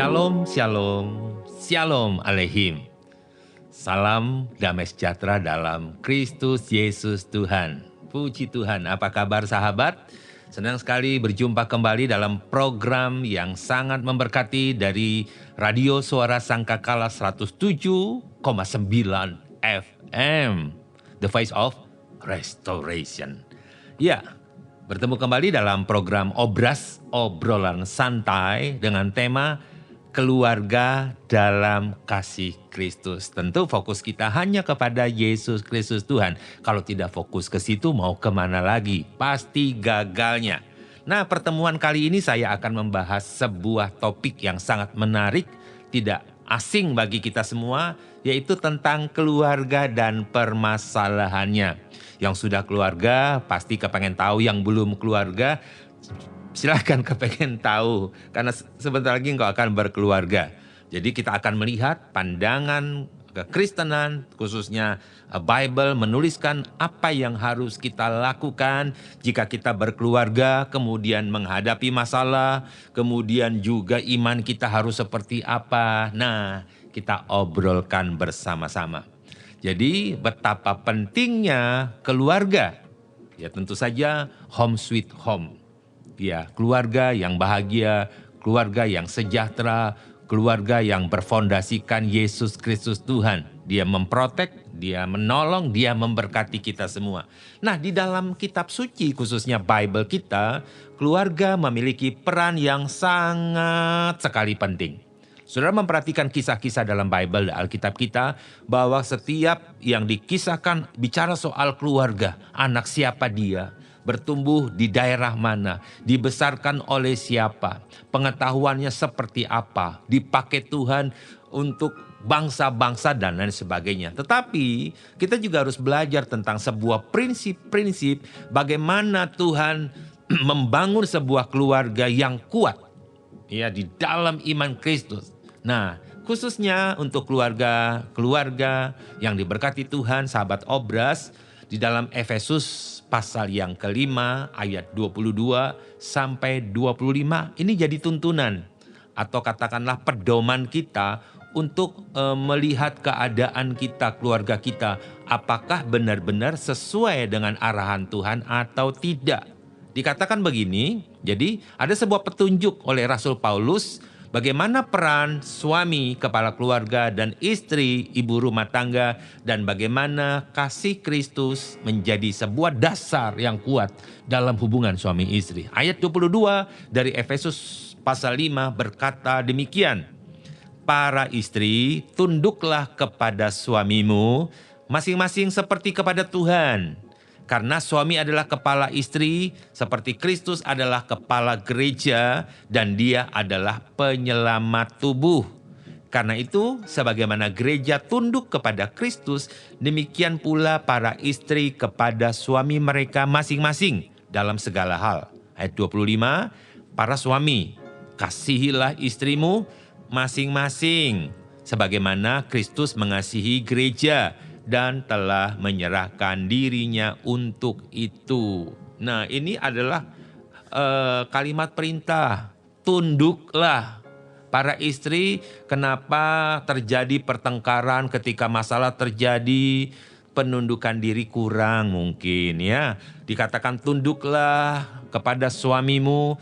Shalom, shalom, shalom aleihim. Salam damai sejahtera dalam Kristus Yesus Tuhan. Puji Tuhan, apa kabar sahabat? Senang sekali berjumpa kembali dalam program yang sangat memberkati dari Radio Suara Sangkakala 107,9 FM. The Voice of Restoration. Ya, bertemu kembali dalam program obrolan santai dengan tema keluarga dalam kasih Kristus. Tentu fokus kita hanya kepada Yesus Kristus Tuhan. Kalau tidak fokus ke situ mau kemana lagi? Pasti gagalnya. Nah, pertemuan kali ini saya akan membahas sebuah topik yang sangat menarik, tidak asing bagi kita semua, yaitu tentang keluarga dan permasalahannya. Yang sudah keluarga pasti kepengen tahu, yang belum keluarga silahkan kepengen tahu, karena sebentar lagi engkau akan berkeluarga. Jadi kita akan melihat pandangan kekristenan, khususnya Bible menuliskan apa yang harus kita lakukan jika kita berkeluarga, kemudian menghadapi masalah, kemudian juga iman kita harus seperti apa. Nah, kita obrolkan bersama-sama. Jadi betapa pentingnya keluarga. Ya tentu saja home sweet home. Ya, keluarga yang bahagia, keluarga yang sejahtera, keluarga yang berfondasikan Yesus Kristus Tuhan. Dia memprotek, dia menolong, dia memberkati kita semua. Nah, di dalam kitab suci khususnya Bible kita, keluarga memiliki peran yang sangat sekali penting. Saudara memperhatikan kisah-kisah dalam Bible, Alkitab kita, bahwa setiap yang dikisahkan bicara soal keluarga, anak siapa dia, bertumbuh di daerah mana, dibesarkan oleh siapa, pengetahuannya seperti apa, dipakai Tuhan untuk bangsa-bangsa dan lain sebagainya. Tetapi kita juga harus belajar tentang sebuah prinsip-prinsip bagaimana Tuhan membangun sebuah keluarga yang kuat ya di dalam iman Kristus. Nah, khususnya untuk keluarga yang diberkati Tuhan, sahabat obras, di dalam Efesus pasal yang kelima ayat 22 sampai 25 ini jadi tuntunan atau katakanlah pedoman kita untuk melihat keadaan kita, keluarga kita, apakah benar-benar sesuai dengan arahan Tuhan atau tidak. Dikatakan begini, jadi ada sebuah petunjuk oleh Rasul Paulus bagaimana peran suami, kepala keluarga, dan istri, ibu rumah tangga, dan bagaimana kasih Kristus menjadi sebuah dasar yang kuat dalam hubungan suami istri. Ayat 22 dari Efesus pasal 5 berkata demikian, para istri, tunduklah kepada suamimu, masing-masing seperti kepada Tuhan. Karena suami adalah kepala istri, seperti Kristus adalah kepala gereja, dan dia adalah penyelamat tubuh. Karena itu, sebagaimana gereja tunduk kepada Kristus, demikian pula para istri kepada suami mereka masing-masing dalam segala hal. Ayat 25, para suami, kasihilah istrimu masing-masing, sebagaimana Kristus mengasihi gereja, dan telah menyerahkan dirinya untuk itu. Nah, ini adalah kalimat perintah. Tunduklah. Para istri, kenapa terjadi pertengkaran ketika masalah terjadi? Penundukan diri kurang mungkin ya. Dikatakan tunduklah kepada suamimu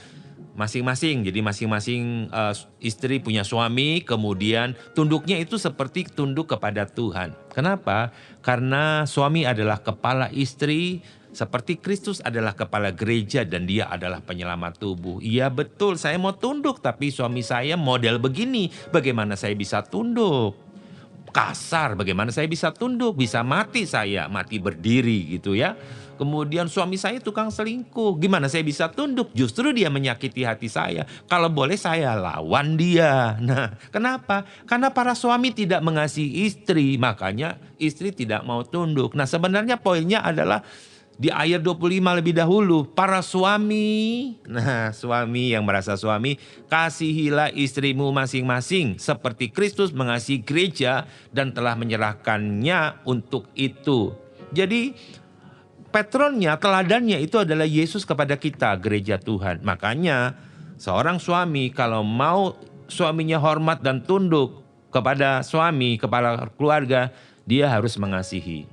masing-masing. Jadi masing-masing istri punya suami, kemudian tunduknya itu seperti tunduk kepada Tuhan. Kenapa? Karena suami adalah kepala istri, seperti Kristus adalah kepala gereja dan dia adalah penyelamat tubuh. Iya betul, saya mau tunduk tapi suami saya model begini. Bagaimana saya bisa tunduk? Kasar, bagaimana saya bisa tunduk? Bisa mati saya, mati berdiri gitu ya. Kemudian suami saya tukang selingkuh, gimana saya bisa tunduk? Justru dia menyakiti hati saya. Kalau boleh saya lawan dia. Nah, kenapa? Karena para suami tidak mengasihi istri, makanya istri tidak mau tunduk. Nah, sebenarnya poinnya adalah di ayat 25 lebih dahulu, para suami, nah suami yang merasa suami, kasihilah istrimu masing-masing seperti Kristus mengasihi gereja dan telah menyerahkannya untuk itu. Jadi patronnya, teladannya itu adalah Yesus kepada kita, gereja Tuhan. Makanya seorang suami kalau mau suaminya hormat dan tunduk kepada suami, kepada keluarga, dia harus mengasihi.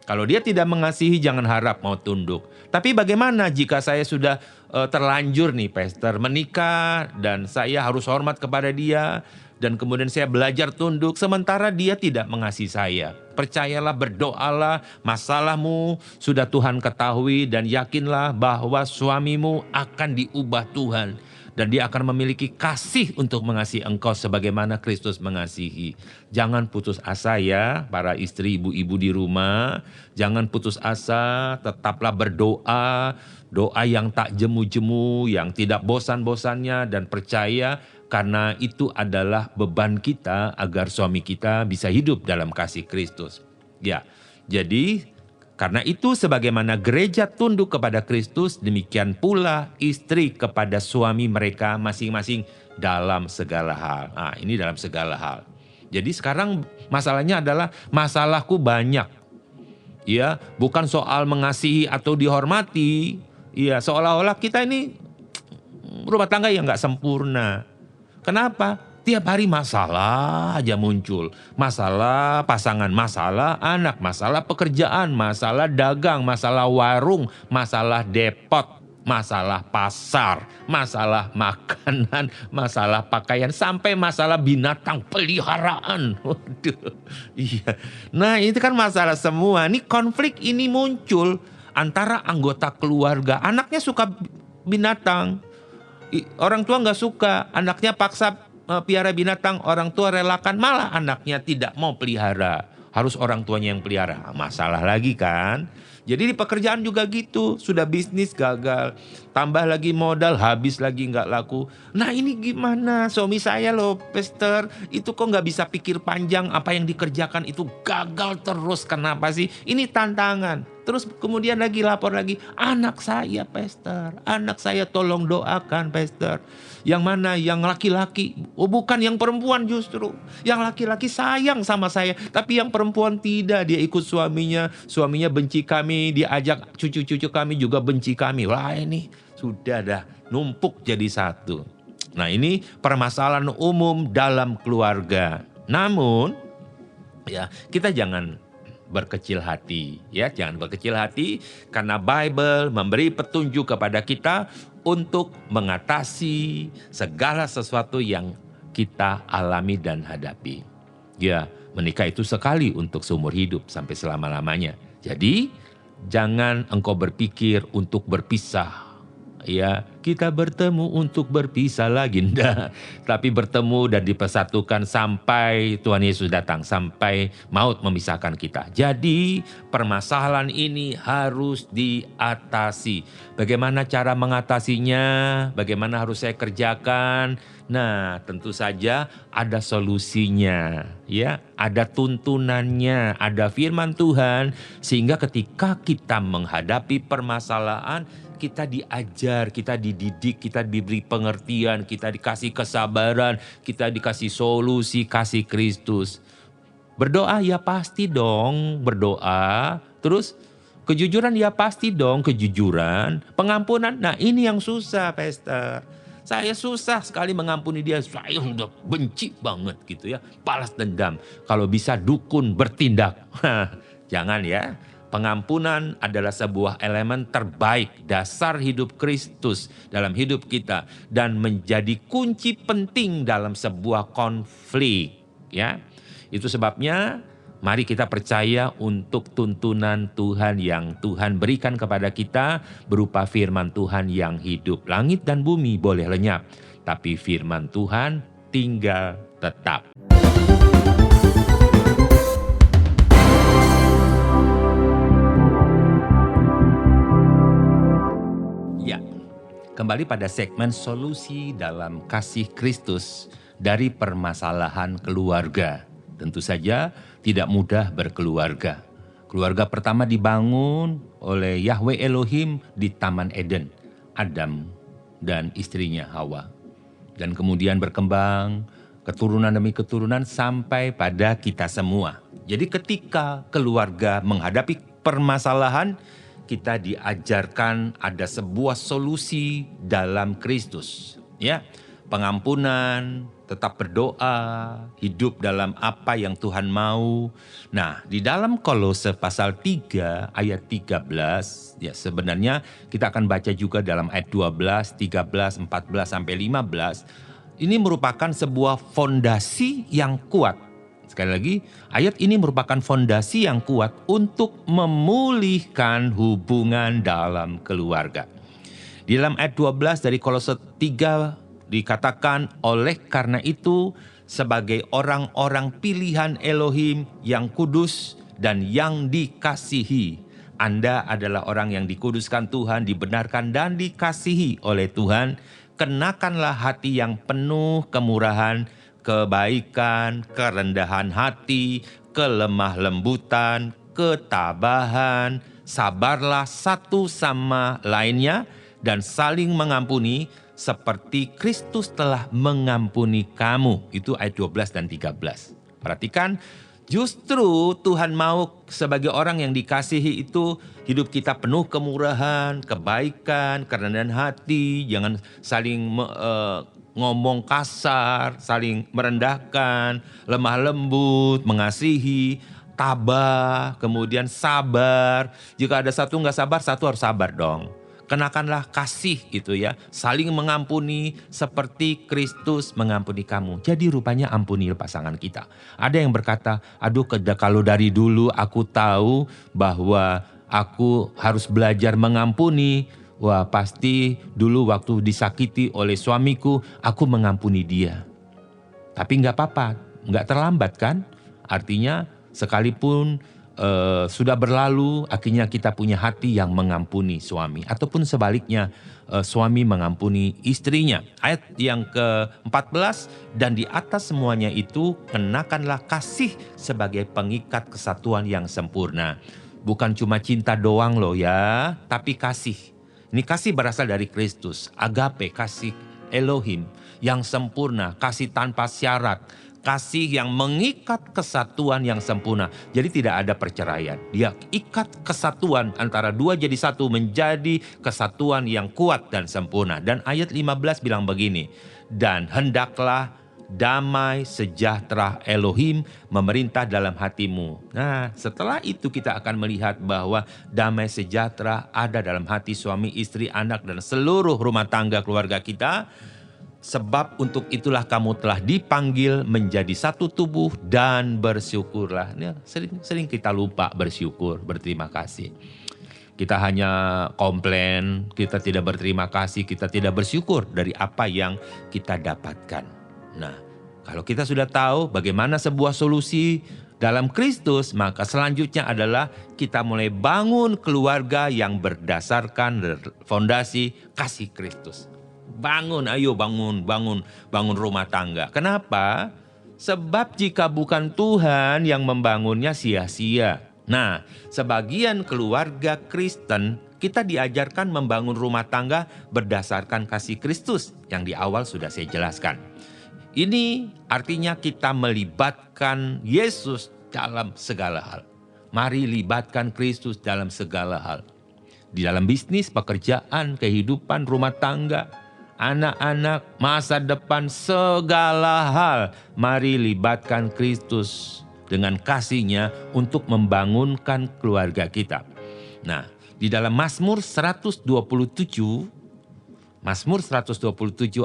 Kalau dia tidak mengasihi, jangan harap mau tunduk. Tapi bagaimana jika saya sudah terlanjur nih pastor menikah dan saya harus hormat kepada dia dan kemudian saya belajar tunduk sementara dia tidak mengasihi saya. Percayalah, berdoalah, masalahmu sudah Tuhan ketahui dan yakinlah bahwa suamimu akan diubah Tuhan. Dan dia akan memiliki kasih untuk mengasihi engkau sebagaimana Kristus mengasihi. Jangan putus asa ya para istri, ibu-ibu di rumah. Jangan putus asa, tetaplah berdoa. Doa yang tak jemu-jemu, yang tidak bosan-bosannya dan percaya. Karena itu adalah beban kita agar suami kita bisa hidup dalam kasih Kristus. Ya, jadi karena itu sebagaimana gereja tunduk kepada Kristus, demikian pula istri kepada suami mereka masing-masing dalam segala hal. Nah, ini dalam segala hal. Jadi sekarang masalahnya adalah masalahku banyak. Ya, bukan soal mengasihi atau dihormati. Ya, seolah-olah kita ini rumah tangga yang gak sempurna. Kenapa? Tiap hari masalah aja muncul. Masalah pasangan, masalah anak, masalah pekerjaan, masalah dagang, masalah warung, masalah depot, masalah pasar, masalah makanan, masalah pakaian, sampai masalah binatang peliharaan. Waduh, iya. Nah itu kan masalah semua. Ini konflik ini muncul antara anggota keluarga. Anaknya suka binatang. Orang tua nggak suka, anaknya paksa piara binatang, orang tua relakan, malah anaknya tidak mau pelihara. Harus orang tuanya yang pelihara. Masalah lagi kan. Jadi di pekerjaan juga gitu. Sudah bisnis gagal. Tambah lagi modal, habis lagi nggak laku. Nah ini gimana? Suami saya loh, pastor, itu kok nggak bisa pikir panjang, apa yang dikerjakan itu gagal terus. Kenapa sih? Ini tantangan. Terus kemudian lagi lapor lagi, anak saya pastor, anak saya tolong doakan pastor. Yang mana? Yang laki-laki, oh bukan yang perempuan justru. Yang laki-laki sayang sama saya, tapi yang perempuan tidak. Dia ikut suaminya, suaminya benci kami, dia ajak cucu-cucu kami juga benci kami. Wah ini sudah dah numpuk jadi satu. Nah ini permasalahan umum dalam keluarga. Namun ya kita jangan berkecil hati, ya jangan berkecil hati karena Bible memberi petunjuk kepada kita untuk mengatasi segala sesuatu yang kita alami dan hadapi. Ya, menikah itu sekali untuk seumur hidup sampai selama-lamanya. Jadi jangan engkau berpikir untuk berpisah. Ya, kita bertemu untuk berpisah lagi, enggak. Tapi bertemu dan dipersatukan sampai Tuhan Yesus datang, sampai maut memisahkan kita. Jadi permasalahan ini harus diatasi. Bagaimana cara mengatasinya? Bagaimana harus saya kerjakan? Nah, tentu saja ada solusinya, ya, ada tuntunannya, ada firman Tuhan, sehingga ketika kita menghadapi permasalahan, kita diajar, kita dididik, kita diberi pengertian, kita dikasih kesabaran, kita dikasih solusi, kasih Kristus. Berdoa ya pasti dong, berdoa. Terus kejujuran ya pasti dong, kejujuran. Pengampunan, nah ini yang susah pastor. Saya susah sekali mengampuni dia, saya udah benci banget gitu ya. Balas dendam, kalau bisa dukun bertindak. Jangan ya. Pengampunan adalah sebuah elemen terbaik dasar hidup Kristus dalam hidup kita dan menjadi kunci penting dalam sebuah konflik, ya. Itu sebabnya mari kita percaya untuk tuntunan Tuhan yang Tuhan berikan kepada kita berupa firman Tuhan yang hidup. Langit dan bumi boleh lenyap, tapi firman Tuhan tinggal tetap. Kembali pada segmen solusi dalam kasih Kristus dari permasalahan keluarga. Tentu saja tidak mudah berkeluarga. Keluarga pertama dibangun oleh Yahweh Elohim di Taman Eden, Adam dan istrinya Hawa. Dan kemudian berkembang keturunan demi keturunan sampai pada kita semua. Jadi ketika keluarga menghadapi permasalahan, kita diajarkan ada sebuah solusi dalam Kristus, ya. Pengampunan, tetap berdoa, hidup dalam apa yang Tuhan mau. Nah, di dalam Kolose pasal 3 ayat 13, ya sebenarnya kita akan baca juga dalam ayat 12, 13, 14 sampai 15. Ini merupakan sebuah fondasi yang kuat. Sekali lagi, ayat ini merupakan fondasi yang kuat untuk memulihkan hubungan dalam keluarga. Di dalam ayat 12 dari Kolose 3 dikatakan, oleh karena itu sebagai orang-orang pilihan Elohim yang kudus dan yang dikasihi. Anda adalah orang yang dikuduskan Tuhan, dibenarkan dan dikasihi oleh Tuhan. Kenakanlah hati yang penuh kemurahan, kebaikan, kerendahan hati, kelemah lembutan, ketabahan, sabarlah satu sama lainnya dan saling mengampuni seperti Kristus telah mengampuni kamu. Itu ayat 12 dan 13. Perhatikan, justru Tuhan mau sebagai orang yang dikasihi itu hidup kita penuh kemurahan, kebaikan, kerendahan hati, jangan saling ngomong kasar, saling merendahkan, lemah lembut, mengasihi, tabah, kemudian sabar. Jika ada satu nggak sabar, satu harus sabar dong. Kenakanlah kasih gitu ya, saling mengampuni seperti Kristus mengampuni kamu. Jadi rupanya ampuni pasangan kita. Ada yang berkata, aduh kalau dari dulu aku tahu bahwa aku harus belajar mengampuni. Wah pasti dulu waktu disakiti oleh suamiku, aku mengampuni dia. Tapi nggak apa-apa, nggak terlambat kan? Artinya sekalipun sudah berlalu, akhirnya kita punya hati yang mengampuni suami. Ataupun sebaliknya, suami mengampuni istrinya. Ayat yang ke-14, dan di atas semuanya itu, kenakanlah kasih sebagai pengikat kesatuan yang sempurna. Bukan cuma cinta doang loh ya, tapi kasih. Ini kasih berasal dari Kristus, agape, kasih Elohim yang sempurna, kasih tanpa syarat. Kasih yang mengikat kesatuan yang sempurna. Jadi tidak ada perceraian. Dia ikat kesatuan antara dua jadi satu menjadi kesatuan yang kuat dan sempurna. Dan ayat 15 bilang begini. Dan hendaklah damai sejahtera Elohim memerintah dalam hatimu. Nah setelah itu kita akan melihat bahwa damai sejahtera ada dalam hati suami, istri, anak dan seluruh rumah tangga keluarga kita. Sebab untuk itulah kamu telah dipanggil menjadi satu tubuh dan bersyukurlah. Ini sering kita lupa bersyukur, berterima kasih. Kita hanya komplain, kita tidak berterima kasih, kita tidak bersyukur dari apa yang kita dapatkan. Nah, kalau kita sudah tahu bagaimana sebuah solusi dalam Kristus, maka selanjutnya adalah kita mulai bangun keluarga yang berdasarkan fondasi kasih Kristus. Bangun, ayo bangun rumah tangga. Kenapa? Sebab jika bukan Tuhan yang membangunnya sia-sia. Nah, sebagian keluarga Kristen kita diajarkan membangun rumah tangga berdasarkan kasih Kristus yang di awal sudah saya jelaskan. Ini artinya kita melibatkan Yesus dalam segala hal. Mari libatkan Kristus dalam segala hal. Di dalam bisnis, pekerjaan, kehidupan, rumah tangga, anak-anak, masa depan, segala hal. Mari libatkan Kristus dengan kasih-Nya untuk membangunkan keluarga kita. Nah, di dalam Mazmur 127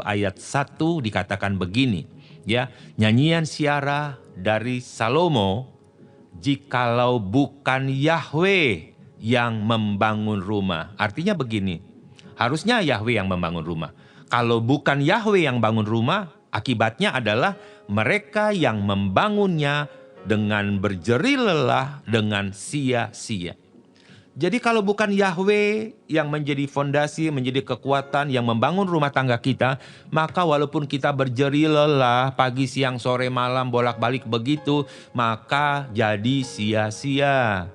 ayat 1 dikatakan begini, ya, nyanyian Syiarah dari Salomo, jikalau bukan Yahweh yang membangun rumah. Artinya begini, harusnya Yahweh yang membangun rumah. Kalau bukan Yahweh yang bangun rumah, akibatnya adalah mereka yang membangunnya dengan berjerih lelah, dengan sia-sia. Jadi kalau bukan Yahweh yang menjadi fondasi, menjadi kekuatan yang membangun rumah tangga kita, maka walaupun kita berjerih lelah, pagi, siang, sore, malam, bolak-balik begitu, maka jadi sia-sia.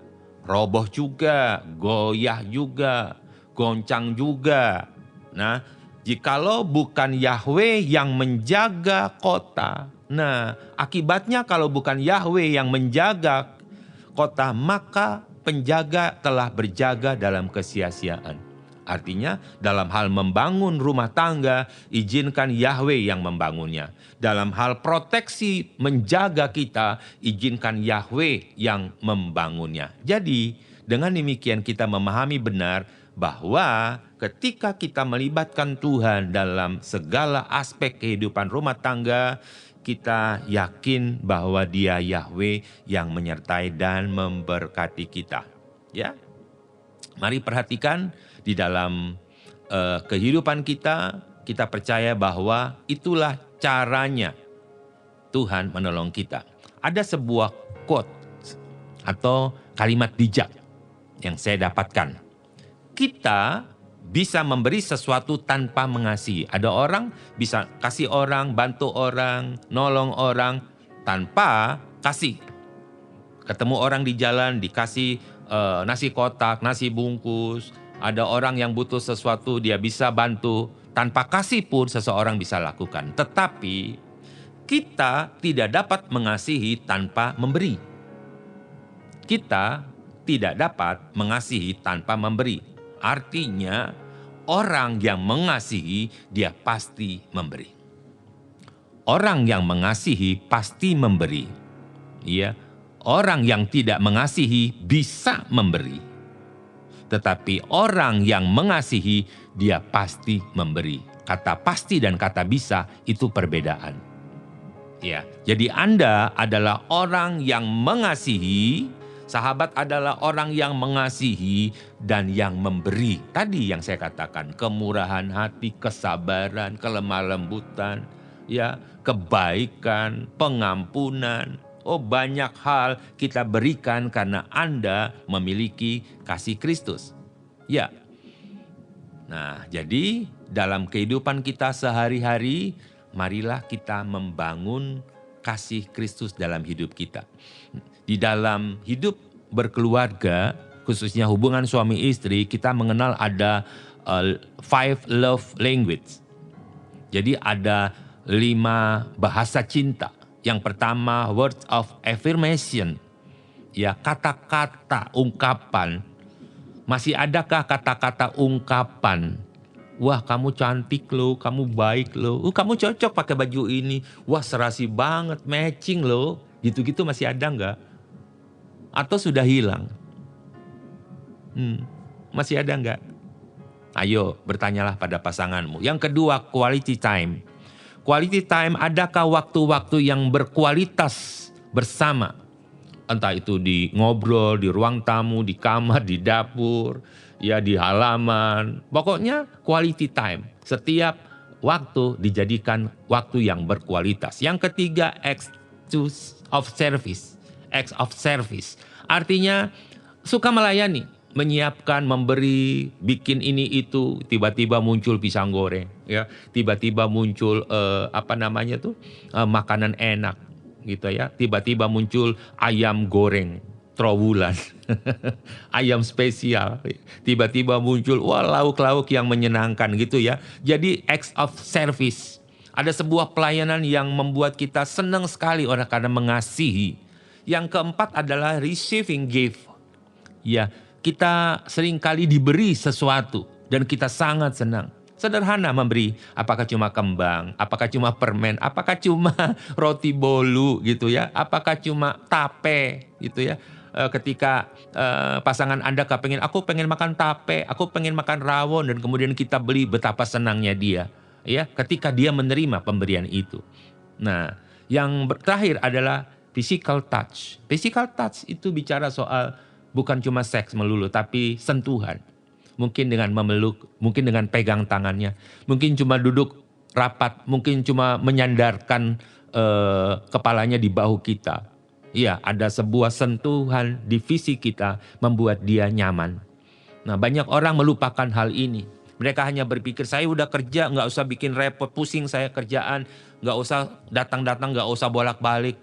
Roboh juga, goyah juga, goncang juga. Nah, jikalau bukan Yahweh yang menjaga kota, nah akibatnya kalau bukan Yahweh yang menjaga kota, maka penjaga telah berjaga dalam kesia-siaan. Artinya dalam hal membangun rumah tangga, izinkan Yahweh yang membangunnya. Dalam hal proteksi menjaga kita, izinkan Yahweh yang membangunnya. Jadi dengan demikian kita memahami benar bahwa ketika kita melibatkan Tuhan dalam segala aspek kehidupan rumah tangga, kita yakin bahwa Dia Yahweh yang menyertai dan memberkati kita. Ya, mari perhatikan di dalam kehidupan kita, kita percaya bahwa itulah caranya Tuhan menolong kita. Ada sebuah quote atau kalimat bijak yang saya dapatkan. Kita bisa memberi sesuatu tanpa mengasihi. Ada orang bisa kasih orang, bantu orang, nolong orang tanpa kasih. Ketemu orang di jalan dikasih nasi kotak, nasi bungkus. Ada orang yang butuh sesuatu dia bisa bantu. Tanpa kasih pun seseorang bisa lakukan. Tetapi kita tidak dapat mengasihi tanpa memberi. Kita tidak dapat mengasihi tanpa memberi. Artinya orang yang mengasihi dia pasti memberi. Orang yang mengasihi pasti memberi. Ya, orang yang tidak mengasihi bisa memberi. Tetapi orang yang mengasihi dia pasti memberi. Kata pasti dan kata bisa itu perbedaan. Ya, jadi Anda adalah orang yang mengasihi, sahabat adalah orang yang mengasihi dan yang memberi. Tadi yang saya katakan, kemurahan hati, kesabaran, kelemah lembutan, ya, kebaikan, pengampunan. Oh, banyak hal kita berikan karena Anda memiliki kasih Kristus. Ya. Nah, jadi dalam kehidupan kita sehari-hari, marilah kita membangun kasih Kristus dalam hidup kita. Di dalam hidup berkeluarga, khususnya hubungan suami istri, kita mengenal ada 5 love language. Jadi ada 5 bahasa cinta. Yang pertama, words of affirmation. Ya, kata-kata ungkapan. Masih adakah kata-kata ungkapan? Wah, kamu cantik loh, kamu baik loh. Kamu cocok pakai baju ini. Wah, serasi banget, matching loh. Gitu-gitu masih ada nggak? Atau sudah hilang? Masih ada nggak? Ayo, bertanyalah pada pasanganmu. Yang kedua, quality time. Quality time, adakah waktu-waktu yang berkualitas bersama? Entah itu di ngobrol, di ruang tamu, di kamar, di dapur, ya di halaman. Pokoknya quality time. Setiap waktu dijadikan waktu yang berkualitas. Yang ketiga, acts of service. Acts of service. Artinya suka melayani. Menyiapkan, memberi, bikin ini itu, tiba-tiba muncul pisang goreng, ya, tiba-tiba muncul makanan enak, gitu ya, tiba-tiba muncul ayam goreng, trawulan, ayam spesial, tiba-tiba muncul lauk-lauk yang menyenangkan gitu ya. Jadi acts of service, ada sebuah pelayanan yang membuat kita senang sekali orang karena mengasihi. Yang keempat adalah receiving gift, ya. Kita seringkali diberi sesuatu dan kita sangat senang. Sederhana memberi, apakah cuma kembang, apakah cuma permen, apakah cuma roti bolu gitu ya, apakah cuma tape gitu ya. Ketika pasangan Anda kepengen, aku pengen makan tape, aku pengen makan rawon, dan kemudian kita beli, betapa senangnya dia. Ya, ketika dia menerima pemberian itu. Nah, yang terakhir adalah physical touch. Physical touch itu bicara soal bukan cuma seks melulu, tapi sentuhan. Mungkin dengan memeluk, mungkin dengan pegang tangannya, mungkin cuma duduk rapat, mungkin cuma menyandarkan kepalanya di bahu kita. Iya, ada sebuah sentuhan di fisik kita membuat dia nyaman. Nah, banyak orang melupakan hal ini. Mereka hanya berpikir, saya udah kerja, nggak usah bikin repot, pusing saya kerjaan, nggak usah datang-datang, nggak usah bolak-balik.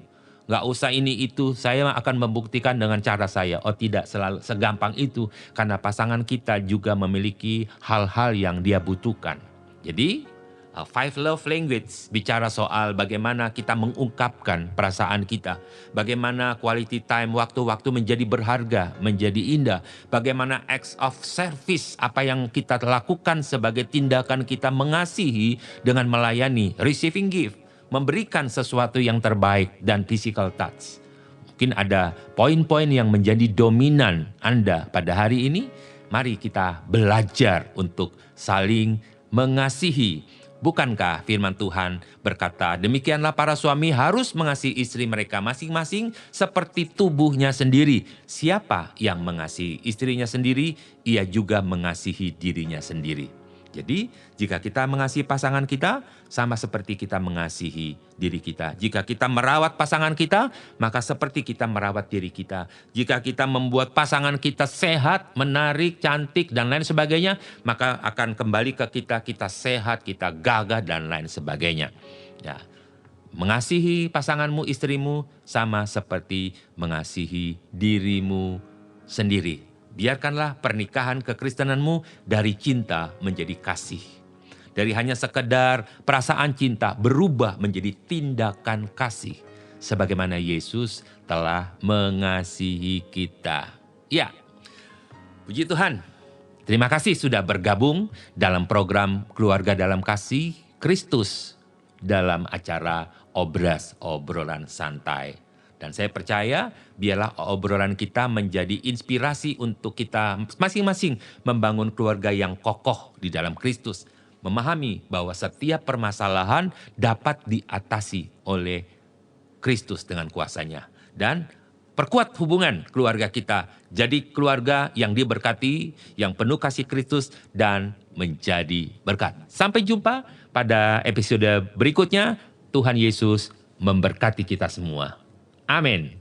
Gak usah ini itu, saya akan membuktikan dengan cara saya. Oh tidak selalu segampang itu, karena pasangan kita juga memiliki hal-hal yang dia butuhkan. Jadi Five Love Language bicara soal bagaimana kita mengungkapkan perasaan kita, bagaimana quality time, waktu-waktu menjadi berharga, menjadi indah, bagaimana acts of service, apa yang kita lakukan sebagai tindakan kita mengasihi dengan melayani, receiving gift, memberikan sesuatu yang terbaik, dan physical touch. Mungkin ada poin-poin yang menjadi dominan Anda pada hari ini. Mari kita belajar untuk saling mengasihi. Bukankah firman Tuhan berkata, demikianlah para suami harus mengasihi istri mereka masing-masing seperti tubuhnya sendiri. Siapa yang mengasihi istrinya sendiri, ia juga mengasihi dirinya sendiri. Jadi, jika kita mengasihi pasangan kita, sama seperti kita mengasihi diri kita. Jika kita merawat pasangan kita, maka seperti kita merawat diri kita. Jika kita membuat pasangan kita sehat, menarik, cantik, dan lain sebagainya, maka akan kembali ke kita sehat, kita gagah, dan lain sebagainya. Ya, mengasihi pasanganmu, istrimu, sama seperti mengasihi dirimu sendiri. Biarkanlah pernikahan kekristenanmu dari cinta menjadi kasih. Dari hanya sekedar perasaan cinta berubah menjadi tindakan kasih. Sebagaimana Yesus telah mengasihi kita. Ya, puji Tuhan. Terima kasih sudah bergabung dalam program Keluarga Dalam Kasih Kristus dalam acara Obras Obrolan Santai. Dan saya percaya biarlah obrolan kita menjadi inspirasi untuk kita masing-masing membangun keluarga yang kokoh di dalam Kristus. Memahami bahwa setiap permasalahan dapat diatasi oleh Kristus dengan kuasanya. Dan perkuat hubungan keluarga kita. Jadi keluarga yang diberkati, yang penuh kasih Kristus dan menjadi berkat. Sampai jumpa pada episode berikutnya. Tuhan Yesus memberkati kita semua. Amin.